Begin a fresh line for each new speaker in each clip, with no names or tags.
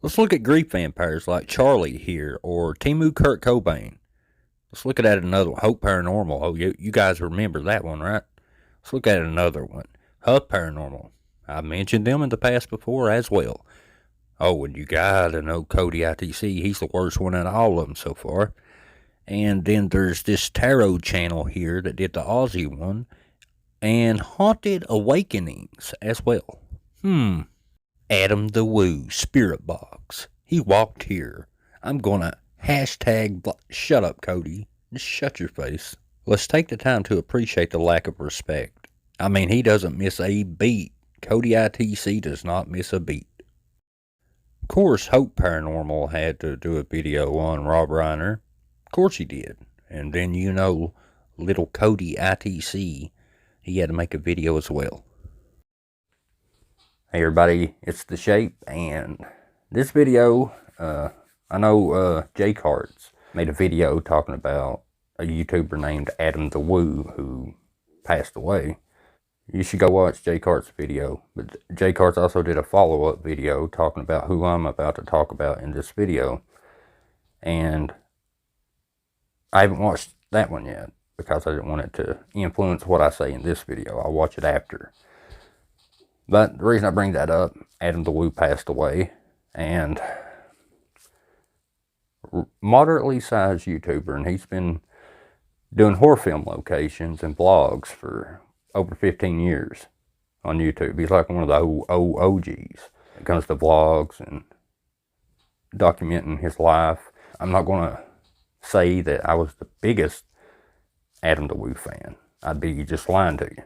Let's look at Greek vampires like Charlie here or Timu Kurt Cobain. Let's look at another one. Hope Paranormal. Oh, you guys remember that one, right? Let's look at another one. Huff Paranormal. I mentioned them in the past before as well. Oh, and you gotta know Cody ITC. He's the worst one out of all of them so far. And then there's this tarot channel here that did the Aussie one. And Haunted Awakenings as well. Adam the Woo, Spirit Box. He walked here. I'm gonna hashtag shut up, Cody. Just shut your face. Let's take the time to appreciate the lack of respect. I mean, he doesn't miss a beat. Cody ITC does not miss a beat. Of course, Hope Paranormal had to do a video on Rob Reiner. Of course he did. And then, little Cody ITC, he had to make a video as well. Hey everybody, it's The Shape, and this video, I know Jay Carts made a video talking about a YouTuber named Adam the Woo who passed away. You should go watch Jay Carts' video, but Jay Carts also did a follow-up video talking about who I'm about to talk about in this video, and I haven't watched that one yet because I didn't want it to influence what I say in this video. I'll watch it after. But the reason I bring that up, Adam the Woo passed away, and moderately sized YouTuber, and he's been doing horror film locations and vlogs for over 15 years on YouTube. He's like one of the OGs when it comes to vlogs and documenting his life. I'm not going to say that I was the biggest Adam the Woo fan. I'd be just lying to you.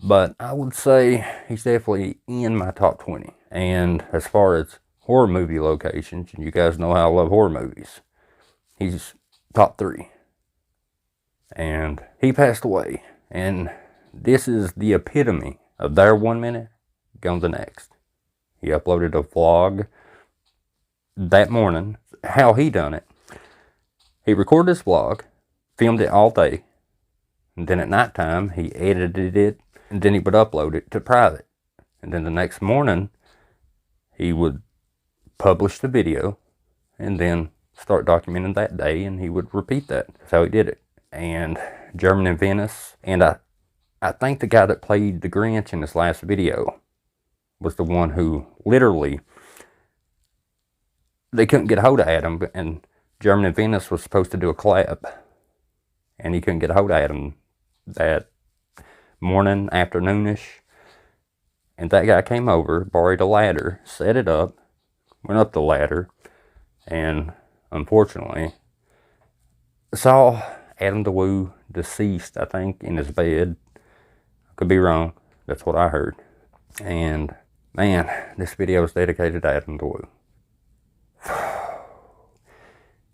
But I would say he's definitely in my top 20. And as far as horror movie locations, and you guys know how I love horror movies, he's top 3. And he passed away. And this is the epitome of there 1 minute, gone the next. He uploaded a vlog that morning. How he done it. He recorded his vlog, filmed it all day, and then at nighttime he edited it, and then he would upload it to private. And then the next morning, he would publish the video, and then start documenting that day, and he would repeat that. That's how he did it. And German in Venice, and I think the guy that played the Grinch in this last video was the one who literally, they couldn't get a hold of Adam, and German in Venice was supposed to do a collab, and he couldn't get a hold of Adam that morning, afternoonish, and that guy came over, borrowed a ladder, set it up, went up the ladder, and unfortunately saw Adam the Woo deceased, I think, in his bed. Could be wrong. That's what I heard. And man, this video is dedicated to Adam the Woo.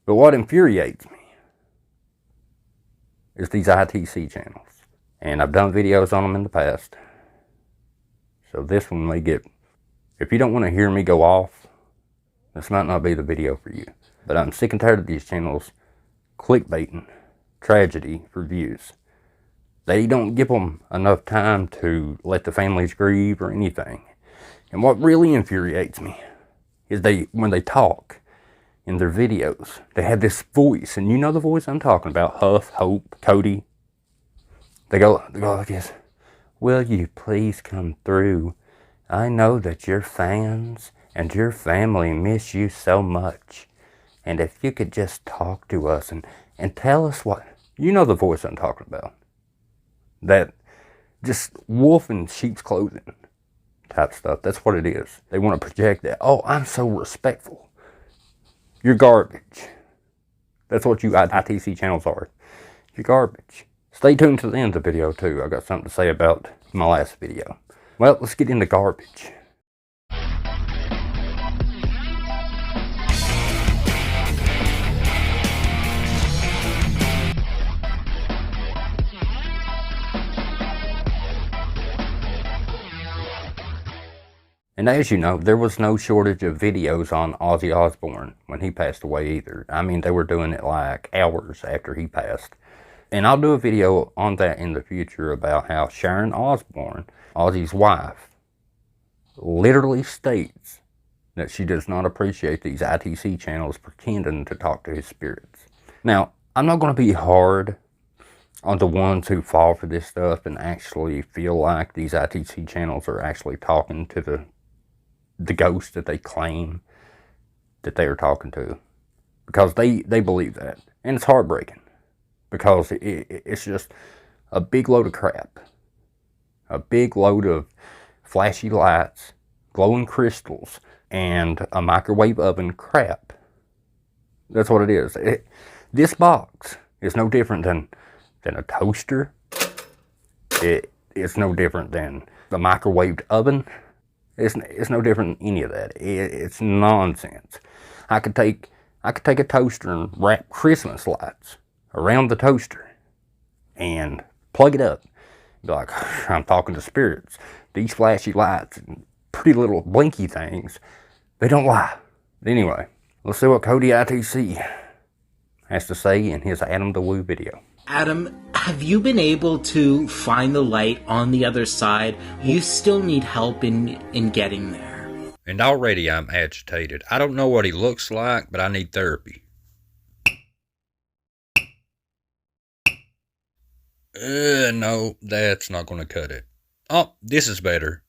But what infuriates me is these ITC channels. And I've done videos on them in the past. So this one may get... If you don't want to hear me go off, this might not be the video for you. But I'm sick and tired of these channels clickbaiting tragedy for views. They don't give them enough time to let the families grieve or anything. And what really infuriates me is when they talk in their videos, they have this voice, and you know the voice I'm talking about, Huff, Hope, Cody. They go like this. Will you please come through? I know that your fans and your family miss you so much. And if you could just talk to us and tell us what... You know the voice I'm talking about. That just wolf in sheep's clothing type stuff. That's what it is. They want to project that. Oh, I'm so respectful. You're garbage. That's what you ITC channels are. You're garbage. Stay tuned to the end of the video too. I got something to say about my last video. Well, let's get into garbage. And as you know, there was no shortage of videos on Ozzy Osbourne when he passed away either. I mean, they were doing it like hours after he passed. And I'll do a video on that in the future about how Sharon Osbourne, Ozzy's wife, literally states that she does not appreciate these ITC channels pretending to talk to his spirits. Now, I'm not going to be hard on the ones who fall for this stuff and actually feel like these ITC channels are actually talking to the ghost that they claim that they are talking to, because they believe that, and it's heartbreaking, because it's just a big load of crap, a big load of flashy lights, glowing crystals, and a microwave oven crap. That's what it is. This box is no different than a toaster. It's no different than the microwaved oven. It's no different than any of that. It's nonsense. I could take a toaster and wrap Christmas lights around the toaster and plug it up. Be like, I'm talking to spirits. These flashy lights and pretty little blinky things, they don't lie. But anyway, let's see what Cody ITC has to say in his Adam the Woo video.
Adam, have you been able to find the light on the other side? You still need help in getting there.
And already I'm agitated. I don't know what he looks like, but I need therapy. No, that's not going to cut it. Oh, this is better.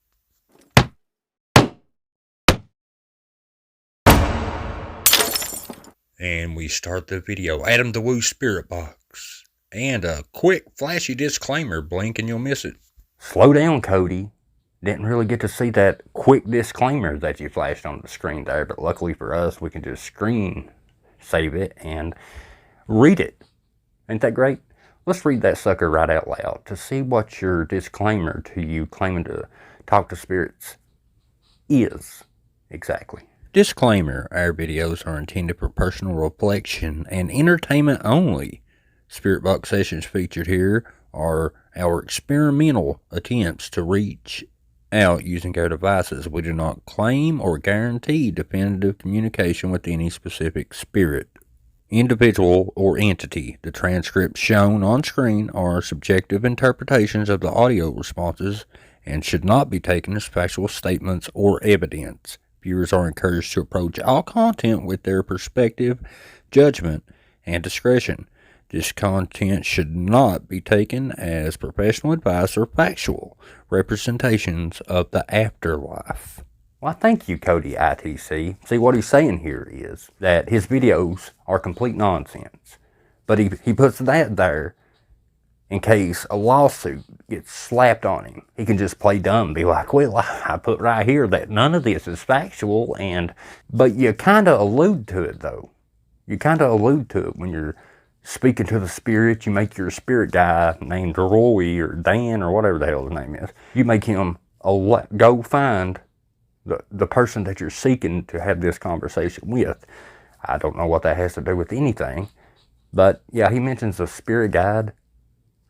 And we start the video. Adam the Woo Spirit Box. And a quick, flashy disclaimer. Blink and you'll miss it.
Slow down, Cody. Didn't really get to see that quick disclaimer that you flashed on the screen there, but luckily for us, we can just screen save it and read it. Ain't that great? Let's read that sucker right out loud to see what your disclaimer to you claiming to talk to spirits is exactly.
Disclaimer, our videos are intended for personal reflection and entertainment only. Spirit box sessions featured here are our experimental attempts to reach out using our devices. We do not claim or guarantee definitive communication with any specific spirit, individual, or entity. The transcripts shown on screen are subjective interpretations of the audio responses and should not be taken as factual statements or evidence. Viewers are encouraged to approach all content with their perspective, judgment, and discretion. This content should not be taken as professional advice or factual representations of the afterlife.
Well, thank you, Cody ITC. See, what he's saying here is that his videos are complete nonsense. But he puts that there in case a lawsuit gets slapped on him. He can just play dumb and be like, well, I put right here that none of this is factual. But you kind of allude to it, though. You kind of allude to it when you're speaking to the spirit. You make your spirit guy named Roy or Dan or whatever the hell his name is. You make him go find the person that you're seeking to have this conversation with. I don't know what that has to do with anything. But yeah, he mentions a spirit guide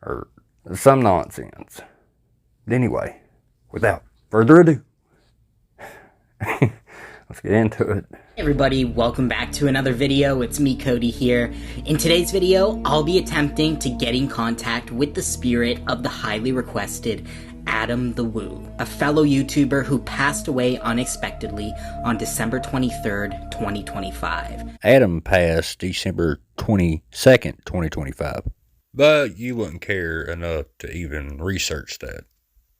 or some nonsense. But anyway, without further ado, let's get into it.
Hey everybody, welcome back to another video. It's me, Cody, here. In today's video, I'll be attempting to get in contact with the spirit of the highly requested Adam the Woo, a fellow YouTuber who passed away unexpectedly on December 23rd, 2025.
Adam passed December 22nd, 2025. But you wouldn't care enough to even research that.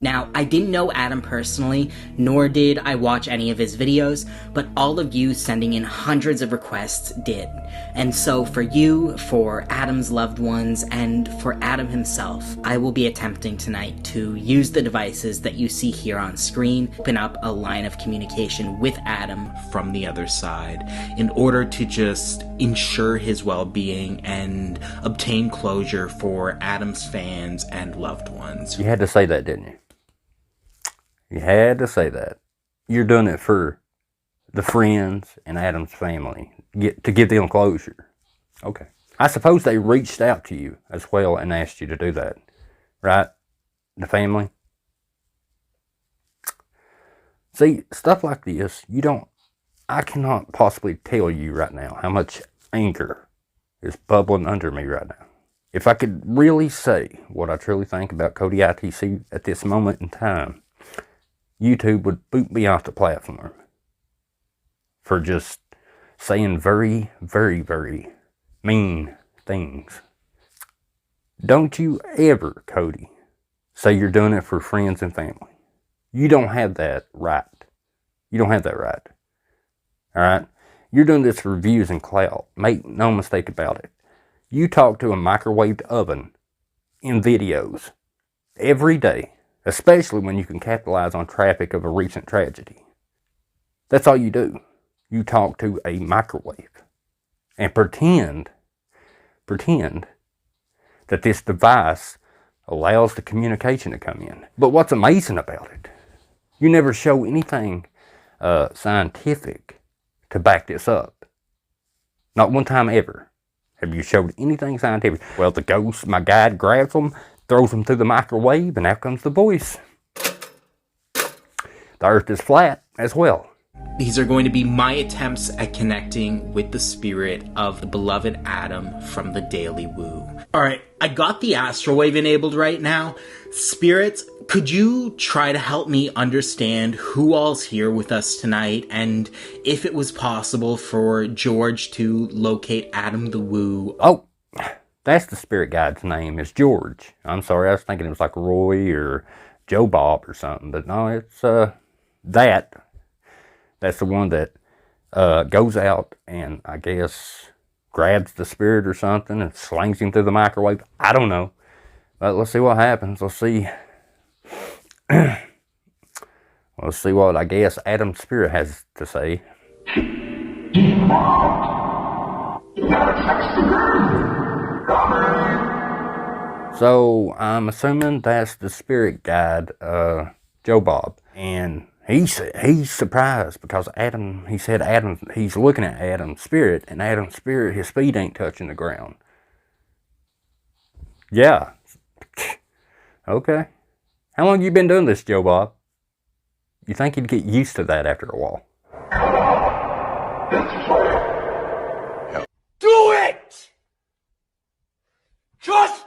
Now, I didn't know Adam personally, nor did I watch any of his videos, but all of you sending in hundreds of requests did. And so for you, for Adam's loved ones, and for Adam himself, I will be attempting tonight to use the devices that you see here on screen, open up a line of communication with Adam
From the other side, in order to just ensure his well-being and obtain closure for Adam's fans and loved ones.
You had to say that, didn't you? You had to say that. You're doing it for the friends and Adam's family, to give them closure. Okay. I suppose they reached out to you as well and asked you to do that, right? The family. See, stuff like this, I cannot possibly tell you right now how much anger is bubbling under me right now. If I could really say what I truly think about Cody ITC at this moment in time, YouTube would boot me off the platform. for just saying very, very, very mean things. Don't you ever, Cody, say you're doing it for friends and family. You don't have that right. You don't have that right. Alright? You're doing this for views and clout. Make no mistake about it. You talk to a microwaved oven in videos every day, especially when you can capitalize on traffic of a recent tragedy. That's all you do. You talk to a microwave and pretend that this device allows the communication to come in. But what's amazing about it, you never show anything scientific to back this up. Not one time ever have you showed anything scientific. Well, the ghost, my guide, grabs them, throws them through the microwave, and out comes the voice. The earth is flat as well.
These are going to be my attempts at connecting with the spirit of the beloved Adam from the Daily Woo. Alright, I got the astral wave enabled right now. Spirits, could you try to help me understand who all's here with us tonight, and if it was possible for George to locate Adam the Woo?
Oh, that's the spirit guide's name, is George. I'm sorry, I was thinking it was like Roy or Joe Bob or something, but no, it's That's the one that goes out and, I guess, grabs the spirit or something and slings him through the microwave. I don't know. But let's see what happens. Let's see. Let's see what, I guess, Adam's spirit has to say. So, I'm assuming that's the spirit guide, Joe Bob. And he's surprised because he's looking at Adam's spirit, and Adam's spirit, his feet ain't touching the ground. Yeah. Okay. How long you been doing this, Joe Bob? You think you'd get used to that after a while?
Do it! Just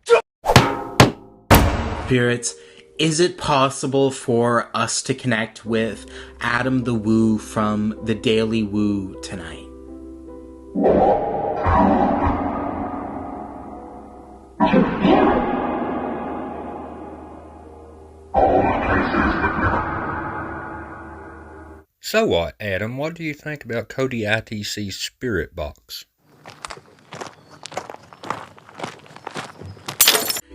do
Spirits, is it possible for us to connect with Adam the Woo from the Daily Woo tonight?
So what, Adam? What do you think about Cody ITC's spirit box?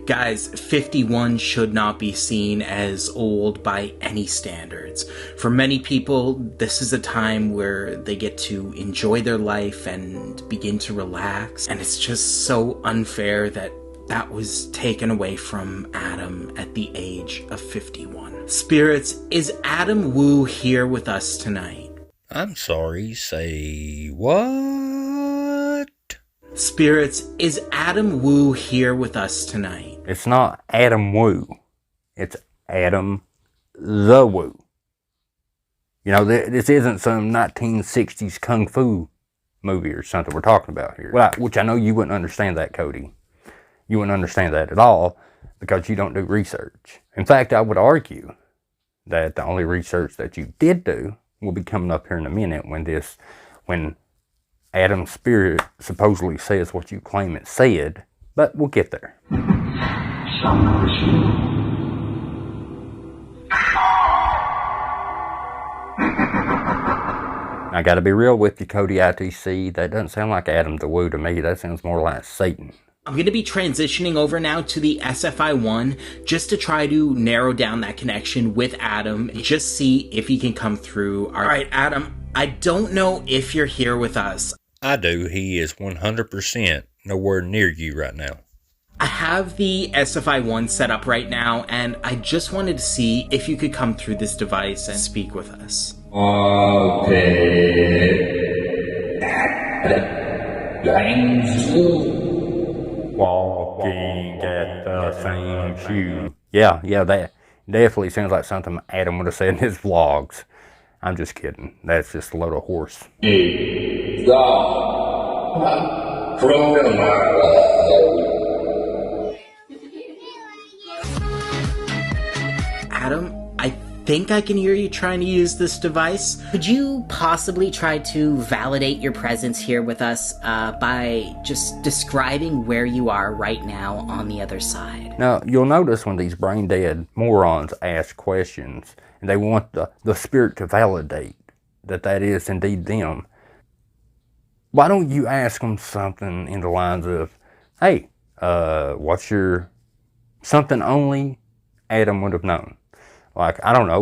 Guys, 51 should not be seen as old by any standards. For many people, this is a time where they get to enjoy their life and begin to relax. And it's just so unfair that that was taken away from Adam at the age of 51. Spirits, is Adam Woo here with us tonight?
I'm sorry, say what?
Spirits, is Adam Woo here with us tonight?
It's not Adam Woo. It's Adam the Woo. You know, this isn't some 1960s kung fu movie or something we're talking about here. Which I know you wouldn't understand that, Cody. You wouldn't understand that at all because you don't do research. In fact, I would argue that the only research that you did do will be coming up here in a minute when Adam's spirit supposedly says what you claim it said, but we'll get there. I gotta be real with you, Cody ITC. That doesn't sound like Adam the Woo to me. That sounds more like Satan.
I'm going to be transitioning over now to the SFI-1 just to try to narrow down that connection with Adam, just see if he can come through. All right, Adam, I don't know if you're here with us.
I do. He is 100% nowhere near you right now.
I have the SFI-1 set up right now, and I just wanted to see if you could come through this device and speak with us.
Walking at the same shoe. Yeah, that definitely sounds like something Adam would have said in his vlogs. I'm just kidding. That's just a load of horse.
Adam, I think I can hear you trying to use this device.
Could you possibly try to validate your presence here with us by just describing where you are right now on the other side?
Now, you'll notice when these brain-dead morons ask questions, and they want the spirit to validate that is indeed them, why don't you ask them something in the lines of, hey, what's your... something only Adam would have known. Like, I don't know,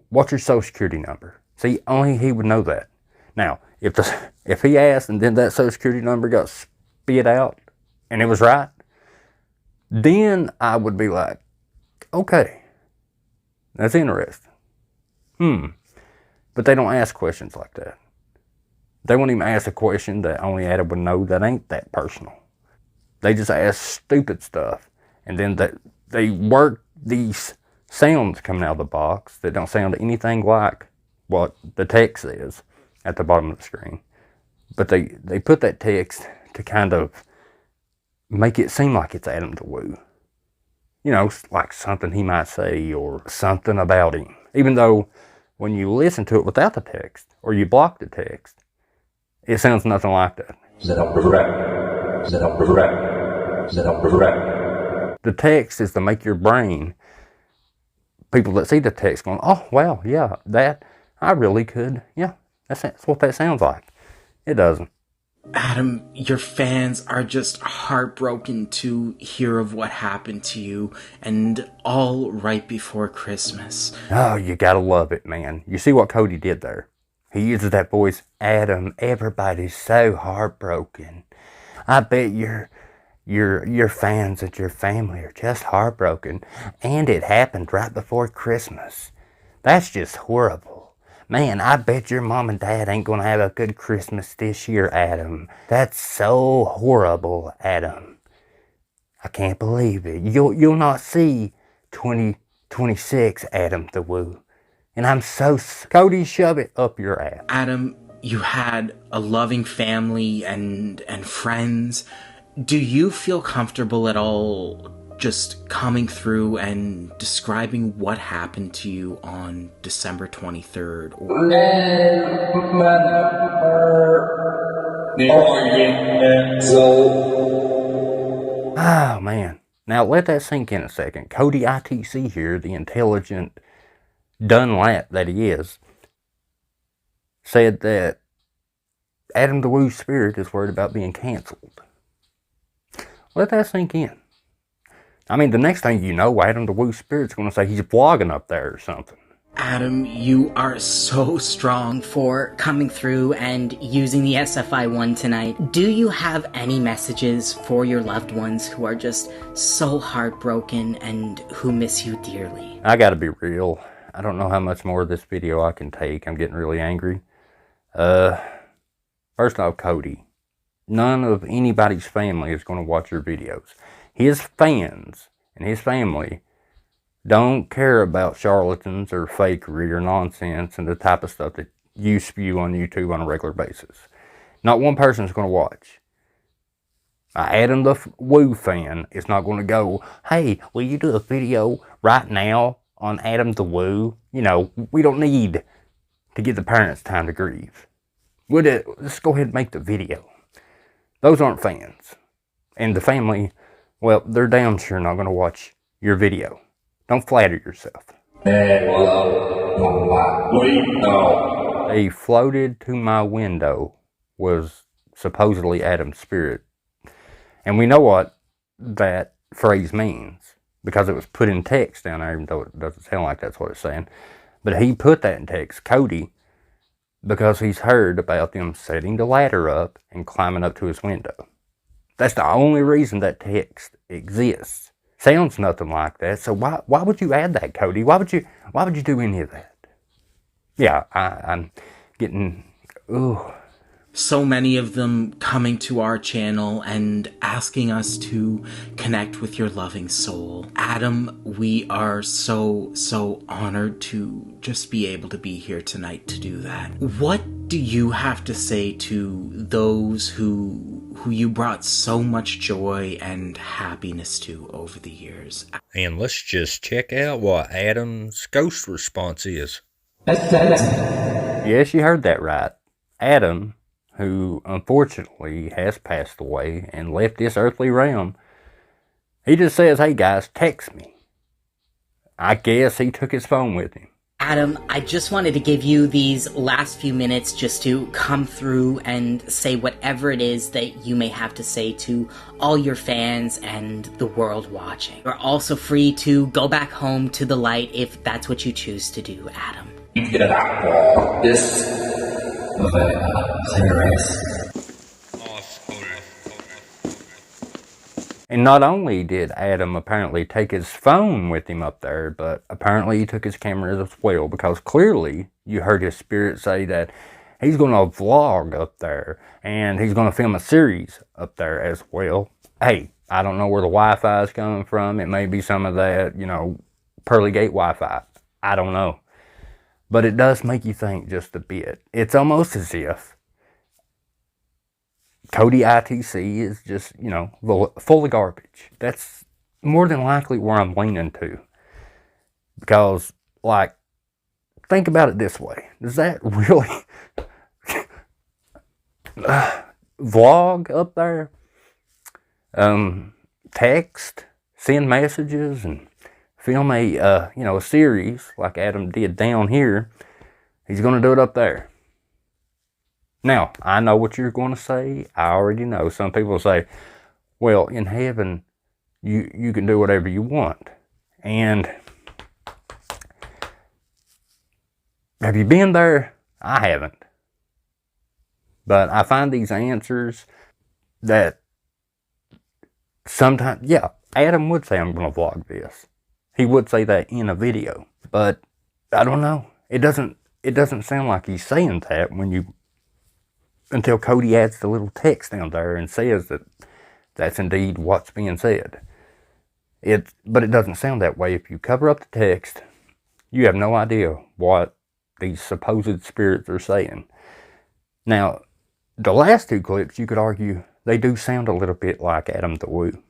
what's your social security number? See, only he would know that. Now, if he asked and then that social security number got spit out and it was right, then I would be like, okay, that's interesting. But they don't ask questions like that. They won't even ask a question that only Adam would know that ain't that personal. They just ask stupid stuff. And then they work these sounds coming out of the box that don't sound anything like what the text is at the bottom of the screen. But they put that text to kind of make it seem like it's Adam the Woo. You know, like something he might say or something about him. Even though when you listen to it without the text or you block the text, it sounds nothing like that. The text is to make your brain, people that see the text going, oh, wow, yeah, that, I really could, yeah, that's what that sounds like. It doesn't.
Adam, your fans are just heartbroken to hear of what happened to you, and all right before Christmas.
Oh, you gotta love it, man. You see what Cody did there? He uses that voice, Adam, everybody's so heartbroken. I bet your fans and your family are just heartbroken. And it happened right before Christmas. That's just horrible. Man, I bet your mom and dad ain't gonna have a good Christmas this year, Adam. That's so horrible, Adam. I can't believe it. You'll not see 2026, Adam the Woo. And I'm so... Cody, shove it up your ass.
Adam, you had a loving family and friends. Do you feel comfortable at all just coming through and describing what happened to you on December 23rd?
Oh, man. Now, let that sink in a second. Cody ITC here, the intelligent Dunlap that he is, said that Adam the Woo's spirit is worried about being canceled. Let that sink in. I mean, the next thing you know, Adam the Woo's spirit's going to say he's vlogging up there or something.
Adam, you are so strong.
For coming through and using the SFI1 tonight. Do you have any messages for your loved ones who are just so heartbroken and who miss you dearly?
I gotta be real. I don't know how much more of this video I can take. I'm getting really angry. First off, Cody, none of anybody's family is going to watch your videos. His fans and his family don't care about charlatans or fakery or nonsense and the type of stuff that you spew on YouTube on a regular basis. Not one person is going to watch. Adam the Woo fan is not going to go, hey, will you do a video right now on Adam the Woo? You know, we don't need to give the parents time to grieve. Let's go ahead and make the video. Those aren't fans. And the family, well, they're damn sure not going to watch your video. Don't flatter yourself. They floated to my window was supposedly Adam's spirit. And we know what that phrase means because it was put in text down there, even though it doesn't sound like that's what it's saying. But he put that in text, Cody, because he's heard about them setting the ladder up and climbing up to his window. That's the only reason that text exists. Sounds nothing like that. So why would you add that, Cody? Why would you do any of that? Yeah, I'm getting
So many of them coming to our channel and asking us to connect with your loving soul. Adam, we are so honored to just be able to be here tonight to do that. What do you have to say to those who who you brought so much joy and happiness to over the years.
And let's just check out what Adam's ghost response is.
Yes, you heard that right. Adam, who unfortunately has passed away and left this earthly realm, he just says, hey guys, text me. I guess he took his phone with him.
Adam, I just wanted to give you these last few minutes just to come through and say whatever it is that you may have to say to all your fans and the world watching. You're also free to go back home to the light if that's what you choose to do, Adam.
And not only did Adam apparently take his phone with him up there, but apparently he took his camera as well, because clearly you heard his spirit say that he's going to vlog up there and he's going to film a series up there as well. Hey, I don't know where the Wi-Fi is coming from. It may be some of that, Pearly Gate Wi-Fi. I don't know. But it does make you think just a bit. It's almost as if Cody ITC is just, full of garbage. That's more than likely where I'm leaning to. Because, think about it this way. Does that really vlog up there? Text, send messages, and film a series like Adam did down here. He's going to do it up there. Now, I know what you're going to say. I already know. Some people say, well, in heaven, you can do whatever you want. And have you been there? I haven't. But I find these answers that sometimes, yeah, Adam would say, I'm going to vlog this. He would say that in a video. But I don't know. It doesn't sound like he's saying that until Cody adds the little text down there and says that that's indeed what's being said. But it doesn't sound that way. If you cover up the text, you have no idea what these supposed spirits are saying. Now, the last two clips, you could argue, they do sound a little bit like Adam the Woo.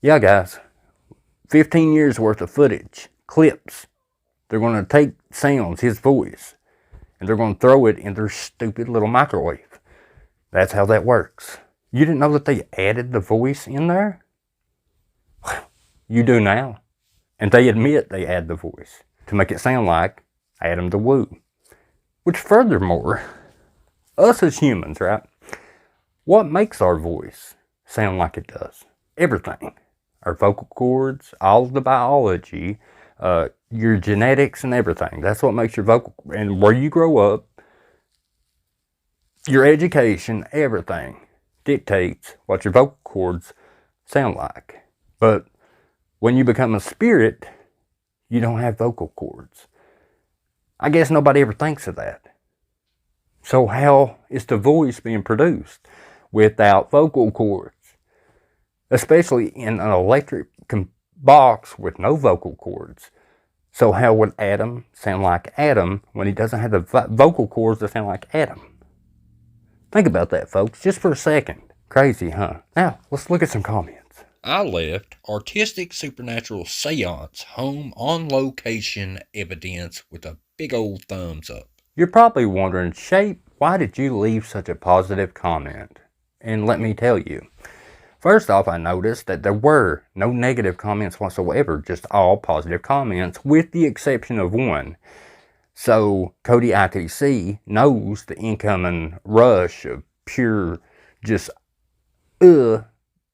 Yeah, guys, 15 years worth of footage, clips. They're going to take sounds, his voice, and they're going to throw it in their stupid little microwave. That's how that works. You didn't know that they added the voice in there? You do now. And they admit they add the voice to make it sound like Adam the Woo. Which furthermore, us as humans, right? What makes our voice sound like it does? Everything. Our vocal cords, all of the biology, your genetics and everything. That's what makes your vocal, and where you grow up, your education, everything dictates what your vocal cords sound like. But when you become a spirit, you don't have vocal cords. I guess nobody ever thinks of that. So how is the voice being produced without vocal cords? Especially in an electric box with no vocal cords. So how would Adam sound like Adam when he doesn't have the vocal cords that sound like Adam? Think about that, folks, just for a second. Crazy, huh? Now, let's look at some comments.
I left artistic supernatural seance home on location evidence with a big old thumbs up.
You're probably wondering, Shape, why did you leave such a positive comment? And let me tell you. First off, I noticed that there were no negative comments whatsoever, just all positive comments, with the exception of one. So, Cody ITC knows the incoming rush of pure, just,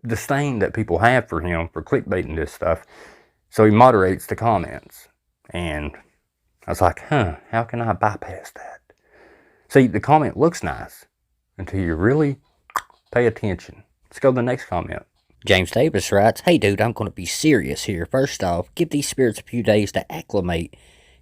disdain that people have for him for clickbaiting this stuff. So he moderates the comments. And I was like, how can I bypass that? See, the comment looks nice until you really pay attention. Let's go to the next comment.
James Davis writes, hey dude, I'm going to be serious here. First off, give these spirits a few days to acclimate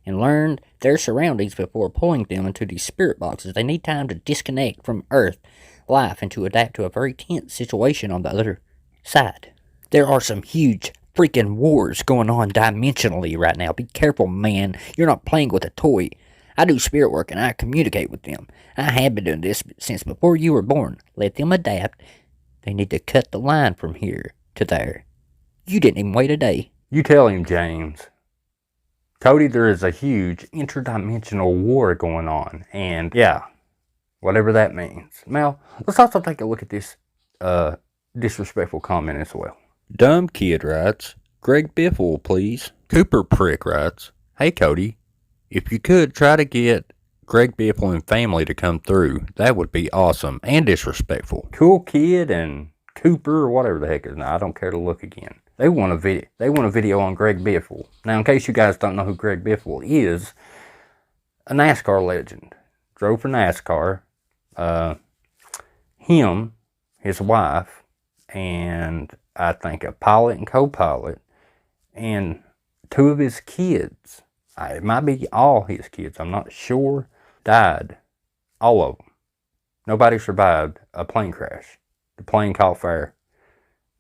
and learn their surroundings before pulling them into these spirit boxes. They need time to disconnect from Earth life and to adapt to a very tense situation on the other side. There are some huge freaking wars going on dimensionally right now. Be careful, man. You're not playing with a toy. I do spirit work and I communicate with them. I have been doing this since before you were born. Let them adapt. They need to cut the line from here to there. You didn't even wait a day.
You tell him, James. Cody, there is a huge interdimensional war going on. And yeah, whatever that means. Now, let's also take a look at this disrespectful comment as well.
Dumb Kid writes, Greg Biffle, please. Cooper Prick writes, hey Cody, if you could try to get Greg Biffle and family to come through, that would be awesome and disrespectful.
Cool Kid and Cooper or whatever the heck is now, I don't care to look again. They want a video on Greg Biffle. Now, in case you guys don't know who Greg Biffle is, a NASCAR legend. Drove for NASCAR. Him, his wife, and I think a pilot and co-pilot, and 2 of his kids, it might be all his kids, I'm not sure, died. All of them. Nobody survived a plane crash. The plane caught fire,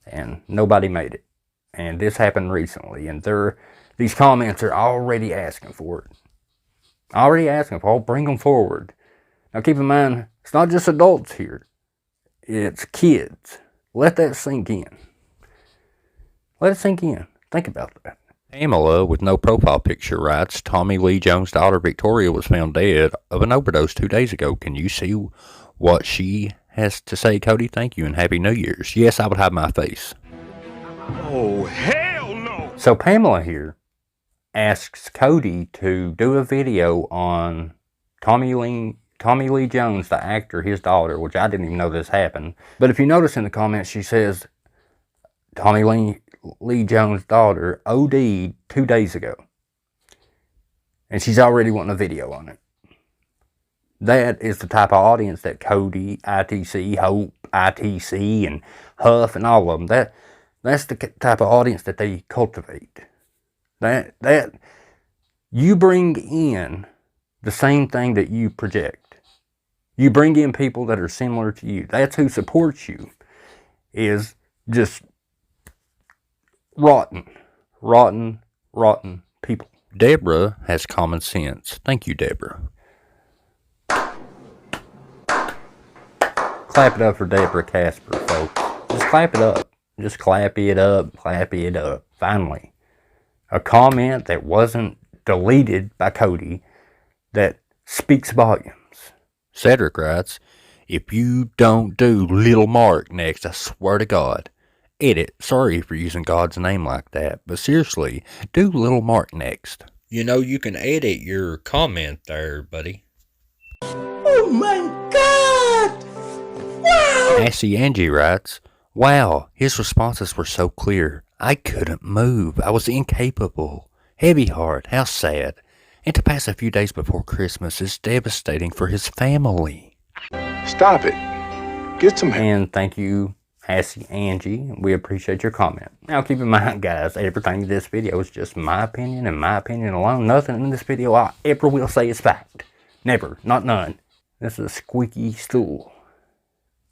and nobody made it. And this happened recently, and these comments are already asking for it. Already asking for it. Bring them forward. Now keep in mind, it's not just adults here. It's kids. Let that sink in. Let it sink in. Think about that.
Pamela, with no profile picture, writes, Tommy Lee Jones' daughter Victoria was found dead of an overdose 2 days ago. Can you see what she has to say, Cody? Thank you and Happy New Year's. Yes, I would hide my face.
Oh, hell no!
So Pamela here asks Cody to do a video on Tommy Lee Jones, the actor, his daughter, which I didn't even know this happened. But if you notice in the comments, she says Tommy Lee Jones' daughter OD'd 2 days ago. And she's already wanting a video on it. That is the type of audience that Cody, ITC, Hope, ITC, and Huff, and all of them, that's the type of audience that they cultivate. That you bring in the same thing that you project. You bring in people that are similar to you. That's who supports you. Is just rotten people.
Deborah has common sense. Thank you, Deborah.
Clap it up for Deborah Casper, folks. Just clap it up. Just clap it up. Clap it up. Finally. A comment that wasn't deleted by Cody that speaks volumes.
Cedric writes, if you don't do Little Mark next, I swear to God. Edit. Sorry for using God's name like that, but seriously, do Little Mark next. You know you can edit your comment there, buddy.
Oh my God! Wow!
Assy Angie writes, wow, his responses were so clear. I couldn't move. I was incapable. Heavy heart. How sad. And to pass a few days before Christmas is devastating for his family.
Stop it. Get some help.
And thank you, Assy Angie. We appreciate your comment. Now keep in mind, guys, everything in this video is just my opinion and my opinion alone. Nothing in this video I ever will say is fact. Never. Not none. This is a squeaky stool.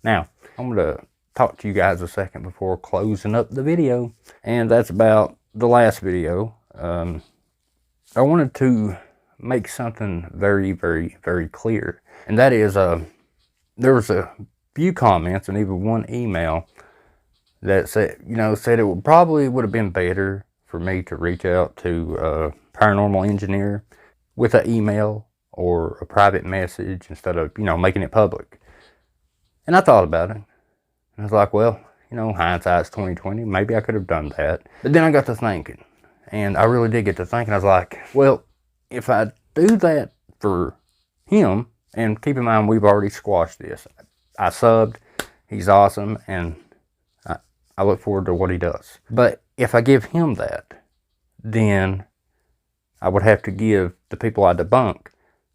Now, I'm going to talk to you guys a second before closing up the video. And that's about the last video. I wanted to make something very, very, very clear. And that is, there was a few comments and even one email that said it would have been better for me to reach out to a paranormal engineer with an email or a private message instead of, making it public. And I thought about it. I was like, well, hindsight's 20/20. Maybe I could have done that. But then I got to thinking. And I really did get to thinking. I was like, well, if I do that for him, and keep in mind, we've already squashed this. I subbed. He's awesome. And I look forward to what he does. But if I give him that, then I would have to give the people I debunk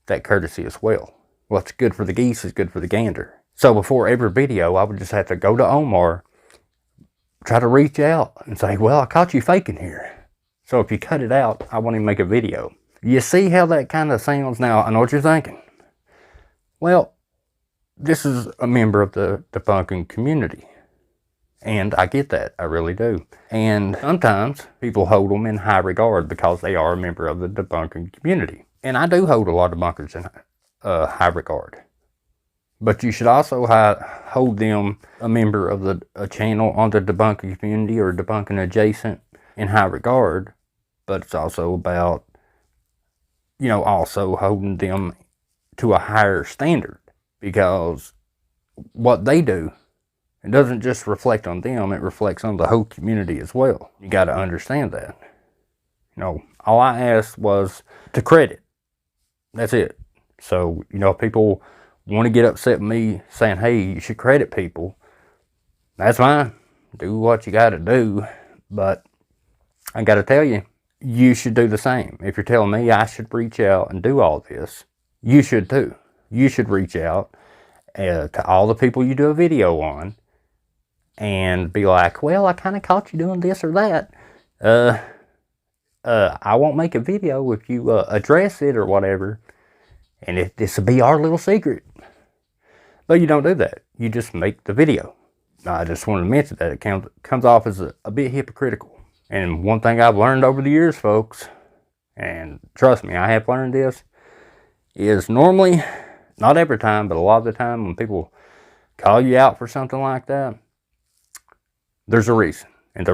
that courtesy as well. What's good for the geese is good for the gander. So before every video, I would just have to go to Omar, try to reach out and say, well, I caught you faking here. So if you cut it out, I want to make a video. You see how that kind of sounds? Now, I know what you're thinking. Well, this is a member of the debunking community. And I get that. I really do. And sometimes people hold them in high regard because they are a member of the debunking community. And I do hold a lot of bunkers in high regard. But you should also hold them a member of a channel on the debunking community or debunking adjacent in high regard. But it's also about, also holding them to a higher standard, because what they do, it doesn't just reflect on them, it reflects on the whole community as well. You got to understand that. All I asked was to credit. That's it. So, people want to get upset with me saying, hey, you should credit people. That's fine. Do what you got to do. But I got to tell you, you should do the same. If you're telling me I should reach out and do all this, you should too. You should reach out to all the people you do a video on and be like, well, I kind of caught you doing this or that. I won't make a video if you address it or whatever. And this will be our little secret. But you don't do that. You just make the video. I just wanted to mention that it comes off as a bit hypocritical. And one thing I've learned over the years, folks, and trust me, I have learned this, is normally, not every time, but a lot of the time when people call you out for something like that, there's a reason. And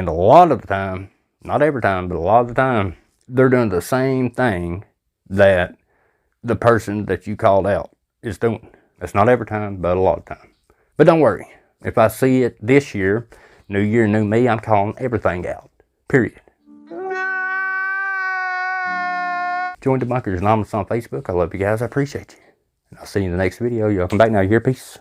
a lot of the time, not every time, but a lot of the time, they're doing the same thing that the person that you called out is doing. That's not every time, but a lot of time. But don't worry. If I see it this year, new year, new me, I'm calling everything out. Period. Join Debunkers Anonymous on Facebook. I love you guys. I appreciate you. And I'll see you in the next video. Y'all come back now. You hear? Peace.